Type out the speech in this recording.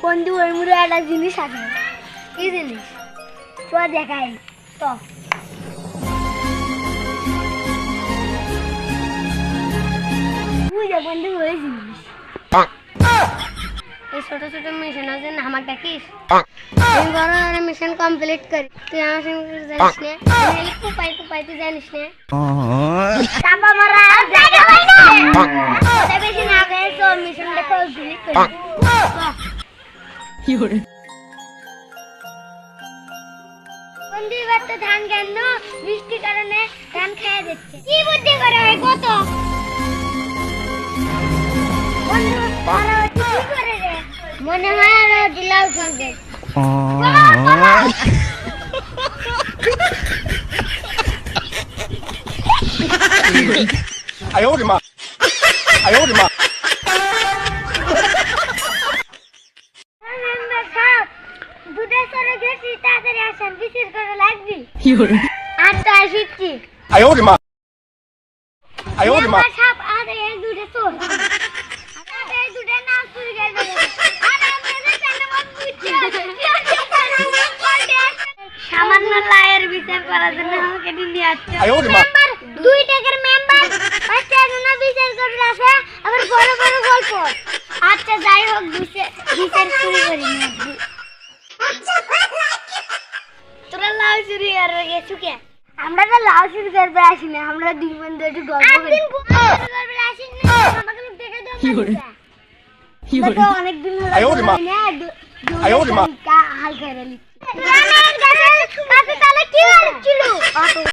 বন্ধু ওই মুড়ে একটা জিনিস আছে। কি জিনিস? তো দেখাই তো। বুঝে বন্ধু ওই জিনিস। এই ছোট ছোট মিশন আছে না আমার দেখিস। আমি বড় একটা মিশন কমপ্লিট করি। তুই আমার সঙ্গে জানিস না? আমি কুপাই কুপাই তুই জানিস না? চাপা মারা জায়গা হয় না। ওটা বেশি না গেলে তো মিশনটা কমপ্লিট করি। কি হরে বন্ধু এবার তো ধান কেন বৃষ্টির কারণে ধান খেয়ে যাচ্ছে। কি বুদ্ধি করে হয় কত? বন্ধু তারা কি করে রে? মনে হয় আর দিলাও চলবে।哎呦我的妈！哎呦我的妈！ মেম্বার সাহেব দুধের সরে গেছি তাড়াতাড়ি আসেন বিশেষ করে লাগবি। কি হরে আর তো আসিছি।哎呦我的妈！哎呦我的妈！ মেম্বার সাহেব আর এই দুধে চোর। আর এই দুধে না চুরি গেল। আর আমাদের কেন বুঝছি? সামান্য লায়ের বিচার করার জন্য আমাকে নিয়ে আসছে। 哎呦我的妈！ মেম্বার 2 টাকার মেম্বার 5 টাকার জন্য বিচার করে আসে আবার বড় বড় গল্প। আচ্ছা যাই হোক বিচার শুরু করি না। তোরা লাউ চুরি আর গেছু কে? আমরা তো লাউ চুরি করবে আসি না, আমরা দুই বন্ধু একটু গল্প করি। করবে আসি না, আমাকে দেখে দাও। কি হরে কি হরে তো অনেক দিন হলো। 哎呦我的妈！ 哎呦我的妈！ হাল খেয়ে নিচ্ছি। তাহলে কি হচ্ছিল?